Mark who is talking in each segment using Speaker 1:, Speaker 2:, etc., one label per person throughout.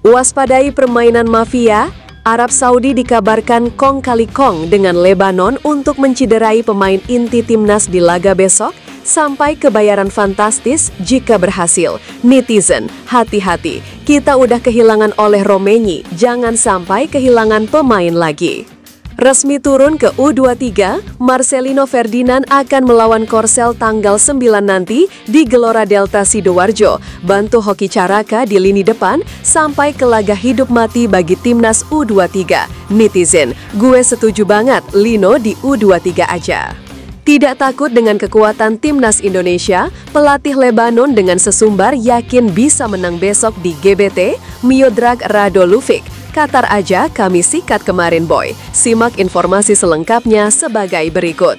Speaker 1: Waspadai permainan mafia, Arab Saudi dikabarkan kong kali kong dengan Lebanon untuk menciderai pemain inti timnas di laga besok, sampai kebayaran fantastis jika berhasil. Netizen, hati-hati, kita udah kehilangan oleh Romaini, jangan sampai kehilangan pemain lagi. Resmi turun ke U23, Marcelino Ferdinand akan melawan Korsel tanggal 9 nanti di Gelora Delta Sidoarjo, bantu Hoki Caraka di lini depan sampai ke laga hidup mati bagi timnas U23. Netizen, gue setuju banget Lino di U23 aja. Tidak takut dengan kekuatan timnas Indonesia, pelatih Lebanon dengan sesumbar yakin bisa menang besok di GBT, Miodrag Radolovic. Qatar aja kami sikat kemarin boy. Simak informasi selengkapnya sebagai berikut.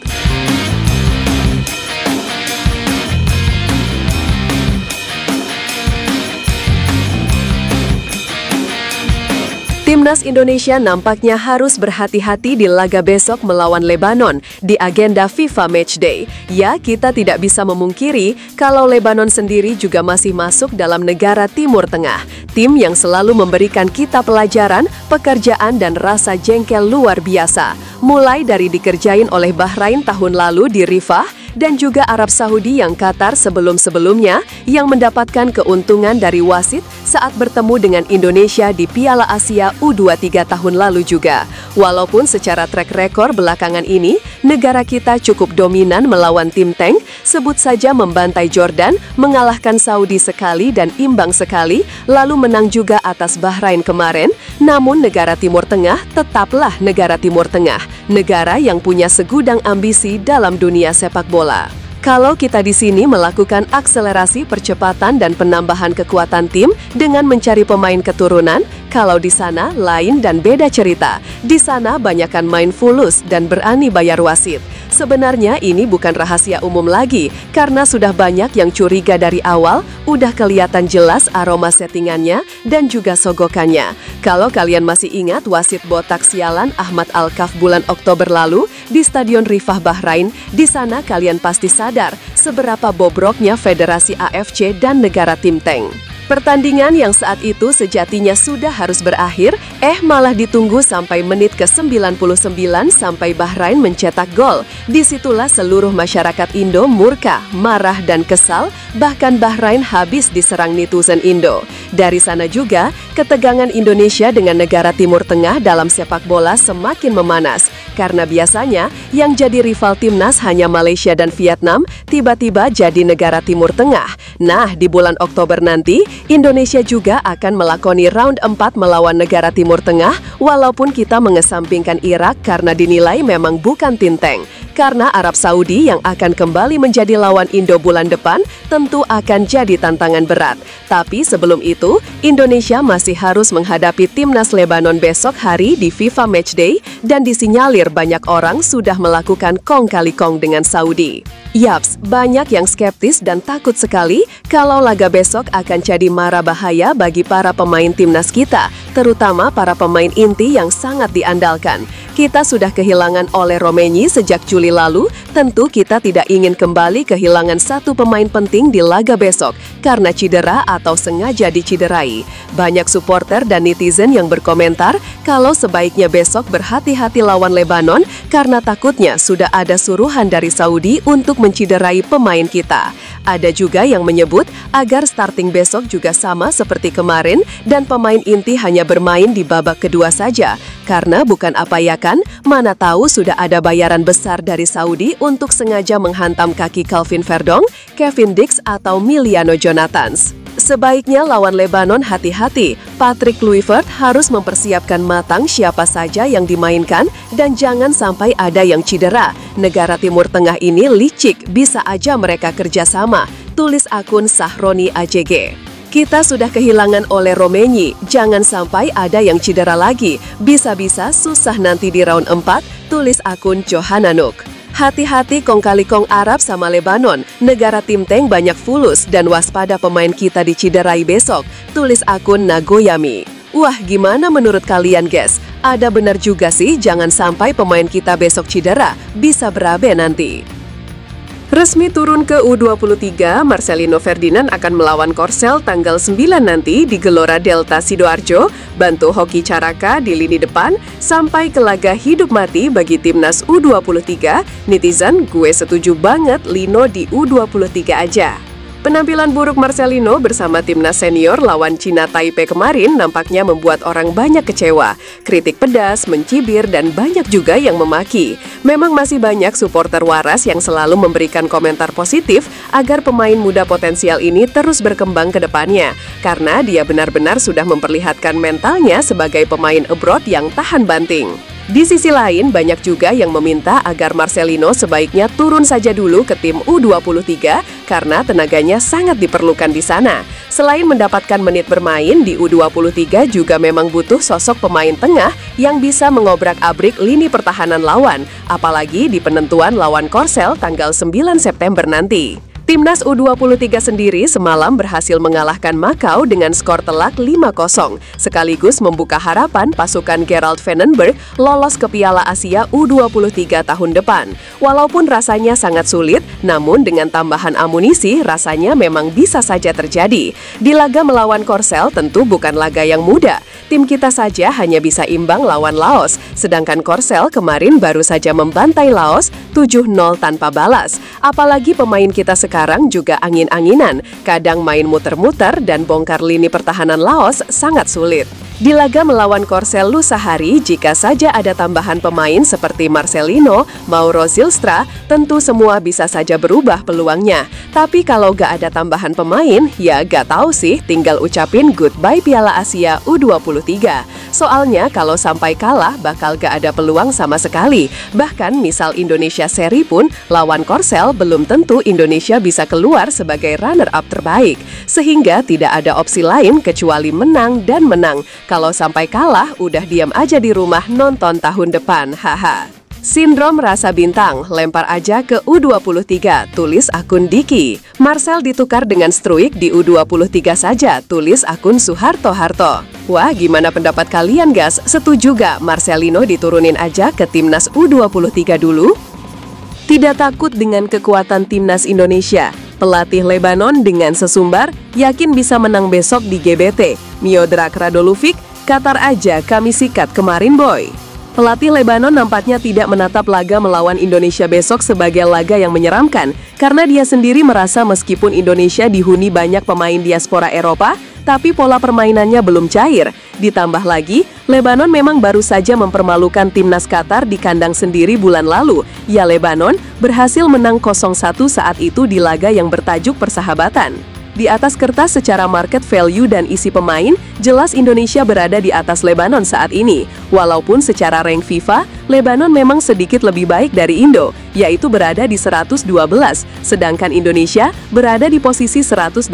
Speaker 1: Timnas Indonesia nampaknya harus berhati-hati di laga besok melawan Lebanon di agenda FIFA Matchday. Ya, kita tidak bisa memungkiri kalau Lebanon sendiri juga masih masuk dalam negara Timur Tengah. Tim yang selalu memberikan kita pelajaran, pekerjaan dan rasa jengkel luar biasa. Mulai dari dikerjain oleh Bahrain tahun lalu di Rifah, dan juga Arab Saudi yang Qatar sebelum-sebelumnya yang mendapatkan keuntungan dari wasit saat bertemu dengan Indonesia di Piala Asia U23 tahun lalu juga. Walaupun secara track record belakangan ini, negara kita cukup dominan melawan tim tank, sebut saja membantai Jordan, mengalahkan Saudi sekali dan imbang sekali, lalu menang juga atas Bahrain kemarin, namun negara Timur Tengah tetaplah negara Timur Tengah, negara yang punya segudang ambisi dalam dunia sepak bola. Kalau kita di sini melakukan akselerasi percepatan dan penambahan kekuatan tim dengan mencari pemain keturunan, kalau di sana lain dan beda cerita. Di sana banyakkan main fulus dan berani bayar wasit. Sebenarnya ini bukan rahasia umum lagi, karena sudah banyak yang curiga dari awal, udah kelihatan jelas aroma settingannya dan juga sogokannya. Kalau kalian masih ingat wasit botak sialan Ahmad Al-Kaf bulan Oktober lalu di Stadion Rifah Bahrain, di sana kalian pasti sadar seberapa bobroknya Federasi AFC dan negara tim tank. Pertandingan yang saat itu sejatinya sudah harus berakhir, malah ditunggu sampai menit ke-99 sampai Bahrain mencetak gol. Disitulah seluruh masyarakat Indo murka, marah dan kesal, bahkan Bahrain habis diserang netizen Indo. Dari sana juga, ketegangan Indonesia dengan negara Timur Tengah dalam sepak bola semakin memanas. Karena biasanya yang jadi rival timnas hanya Malaysia dan Vietnam, tiba-tiba jadi negara Timur Tengah. Nah, di bulan Oktober nanti, Indonesia juga akan melakoni round 4 melawan negara Timur Tengah, walaupun kita mengesampingkan Irak karena dinilai memang bukan tim tank. Karena Arab Saudi yang akan kembali menjadi lawan Indo bulan depan tentu akan jadi tantangan berat. Tapi sebelum itu, Indonesia masih harus menghadapi timnas Lebanon besok hari di FIFA Matchday dan disinyalir banyak orang sudah melakukan kong kali kong dengan Saudi. Yaps, banyak yang skeptis dan takut sekali kalau laga besok akan jadi mara bahaya bagi para pemain timnas kita, terutama para pemain inti yang sangat diandalkan. Kita sudah kehilangan oleh Romaini sejak Juli lalu, tentu kita tidak ingin kembali kehilangan satu pemain penting di laga besok karena cedera atau sengaja diciderai. Banyak supporter dan netizen yang berkomentar kalau sebaiknya besok berhati-hati lawan Lebanon karena takutnya sudah ada suruhan dari Saudi untuk menciderai pemain kita. Ada juga yang menyebut agar starting besok juga sama seperti kemarin dan pemain inti hanya bermain di babak kedua saja. Karena bukan apa ya kan, mana tahu sudah ada bayaran besar dari Saudi untuk sengaja menghantam kaki Calvin Verdong, Kevin Dix atau Miliano Jonathans. Sebaiknya lawan Lebanon hati-hati, Patrick Kluivert harus mempersiapkan matang siapa saja yang dimainkan dan jangan sampai ada yang cedera. Negara Timur Tengah ini licik, bisa aja mereka kerjasama, tulis akun Sahroni AJG. Kita sudah kehilangan oleh Romaini, jangan sampai ada yang cedera lagi, bisa-bisa susah nanti di round 4, tulis akun Johananuk. Hati-hati kong kali kong Arab sama Lebanon, negara tim tank banyak fulus dan waspada pemain kita diciderai besok, tulis akun Nagoyami. Wah, gimana menurut kalian guys? Ada benar juga sih jangan sampai pemain kita besok cedera, bisa berabe nanti. Resmi turun ke U23, Marcelino Ferdinand akan melawan Korsel tanggal 9 nanti di Gelora Delta Sidoarjo, bantu Hoki Caraka di lini depan, sampai ke laga hidup mati bagi timnas U23. Netizen, gue setuju banget Lino di U23 aja. Penampilan buruk Marcelino bersama timnas senior lawan China Taipei kemarin nampaknya membuat orang banyak kecewa. Kritik pedas, mencibir, dan banyak juga yang memaki. Memang masih banyak supporter waras yang selalu memberikan komentar positif agar pemain muda potensial ini terus berkembang ke depannya. Karena dia benar-benar sudah memperlihatkan mentalnya sebagai pemain abroad yang tahan banting. Di sisi lain, banyak juga yang meminta agar Marcelino sebaiknya turun saja dulu ke tim U23 karena tenaganya sangat diperlukan di sana. Selain mendapatkan menit bermain, di U23 juga memang butuh sosok pemain tengah yang bisa mengobrak-abrik lini pertahanan lawan, apalagi di penentuan lawan Korsel tanggal 9 September nanti. Timnas U23 sendiri semalam berhasil mengalahkan Makau dengan skor telak 5-0, sekaligus membuka harapan pasukan Gerald Vandenberg lolos ke Piala Asia U23 tahun depan. Walaupun rasanya sangat sulit, namun dengan tambahan amunisi rasanya memang bisa saja terjadi. Di laga melawan Korsel tentu bukan laga yang mudah. Tim kita saja hanya bisa imbang lawan Laos, sedangkan Korsel kemarin baru saja membantai Laos 7-0 tanpa balas. Apalagi pemain kita sekarang juga angin-anginan, kadang main muter-muter dan bongkar lini pertahanan Laos sangat sulit. Di laga melawan Korsel lusa hari, jika saja ada tambahan pemain seperti Marcelino, Mauro Zylstra, tentu semua bisa saja berubah peluangnya. Tapi kalau gak ada tambahan pemain, ya gak tahu sih, tinggal ucapin goodbye Piala Asia U23. Soalnya kalau sampai kalah bakal gak ada peluang sama sekali. Bahkan misal Indonesia seri pun, lawan Korsel belum tentu Indonesia bisa keluar sebagai runner-up terbaik. Sehingga tidak ada opsi lain kecuali menang dan menang. Kalau sampai kalah, udah diam aja di rumah nonton tahun depan, haha. Sindrom rasa bintang, lempar aja ke U23, tulis akun Diki. Marcel ditukar dengan Struik di U23 saja, tulis akun Suharto Harto. Wah, gimana pendapat kalian guys? Setuju gak Marcelino diturunin aja ke timnas U23 dulu? Tidak takut dengan kekuatan timnas Indonesia. Pelatih Lebanon dengan sesumbar, yakin bisa menang besok di GBT. Miodrag Radulovic, Qatar aja kami sikat kemarin boy. Pelatih Lebanon nampaknya tidak menatap laga melawan Indonesia besok sebagai laga yang menyeramkan, karena dia sendiri merasa meskipun Indonesia dihuni banyak pemain diaspora Eropa, tapi pola permainannya belum cair. Ditambah lagi, Lebanon memang baru saja mempermalukan timnas Qatar di kandang sendiri bulan lalu. Ya, Lebanon berhasil menang 0-1 saat itu di laga yang bertajuk persahabatan. Di atas kertas secara market value dan isi pemain, jelas Indonesia berada di atas Lebanon saat ini. Walaupun secara rank FIFA, Lebanon memang sedikit lebih baik dari Indo, yaitu berada di 112, sedangkan Indonesia berada di posisi 118.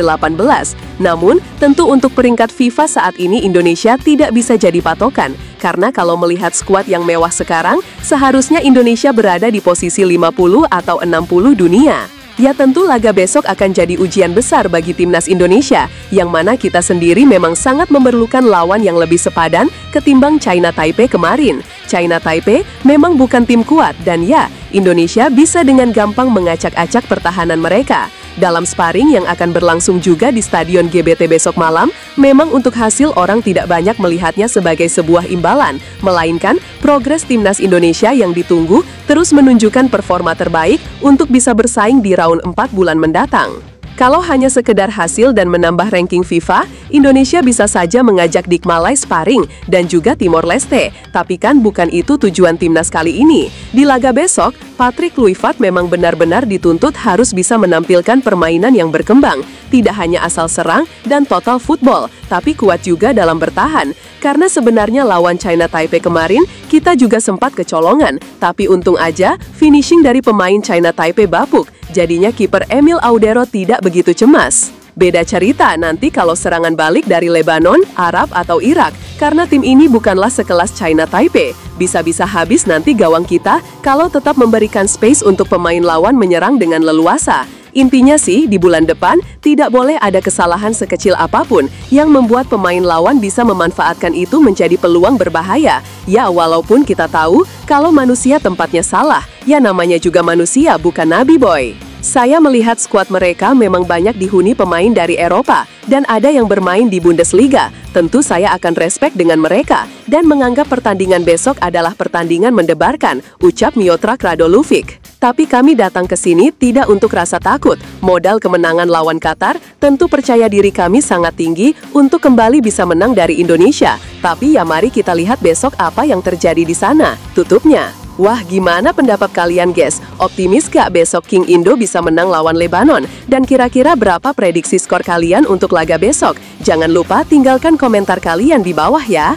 Speaker 1: Namun, tentu untuk peringkat FIFA saat ini Indonesia tidak bisa jadi patokan, karena kalau melihat skuad yang mewah sekarang, seharusnya Indonesia berada di posisi 50 atau 60 dunia. Ya tentu laga besok akan jadi ujian besar bagi timnas Indonesia, yang mana kita sendiri memang sangat memerlukan lawan yang lebih sepadan ketimbang China Taipei kemarin. China Taipei memang bukan tim kuat dan ya, Indonesia bisa dengan gampang mengacak-acak pertahanan mereka. Dalam sparring yang akan berlangsung juga di Stadion GBT besok malam, memang untuk hasil orang tidak banyak melihatnya sebagai sebuah imbalan, melainkan progres timnas Indonesia yang ditunggu terus menunjukkan performa terbaik untuk bisa bersaing di round 4 bulan mendatang. Kalau hanya sekedar hasil dan menambah ranking FIFA, Indonesia bisa saja mengajak Dikmalai sparring dan juga Timor Leste. Tapi kan bukan itu tujuan timnas kali ini. Di laga besok, Patrick Kluivert memang benar-benar dituntut harus bisa menampilkan permainan yang berkembang. Tidak hanya asal serang dan total football, tapi kuat juga dalam bertahan. Karena sebenarnya lawan China Taipei kemarin, kita juga sempat kecolongan. Tapi untung aja, finishing dari pemain China Taipei bapuk. Jadinya kiper Emil Audero tidak begitu cemas. Beda cerita nanti kalau serangan balik dari Lebanon, Arab atau Irak, karena tim ini bukanlah sekelas China Taipei. Bisa-bisa habis nanti gawang kita kalau tetap memberikan space untuk pemain lawan menyerang dengan leluasa. Intinya sih, di bulan depan tidak boleh ada kesalahan sekecil apapun yang membuat pemain lawan bisa memanfaatkan itu menjadi peluang berbahaya. Ya, walaupun kita tahu kalau manusia tempatnya salah, ya namanya juga manusia bukan nabi boy. Saya melihat skuad mereka memang banyak dihuni pemain dari Eropa, dan ada yang bermain di Bundesliga. Tentu saya akan respek dengan mereka, dan menganggap pertandingan besok adalah pertandingan mendebarkan, ucap Miodrag Radulovic. Tapi kami datang ke sini tidak untuk rasa takut. Modal kemenangan lawan Qatar, tentu percaya diri kami sangat tinggi untuk kembali bisa menang dari Indonesia. Tapi ya mari kita lihat besok apa yang terjadi di sana, tutupnya. Wah, gimana pendapat kalian guys? Optimis gak besok King Indo bisa menang lawan Lebanon? Dan kira-kira berapa prediksi skor kalian untuk laga besok? Jangan lupa tinggalkan komentar kalian di bawah ya.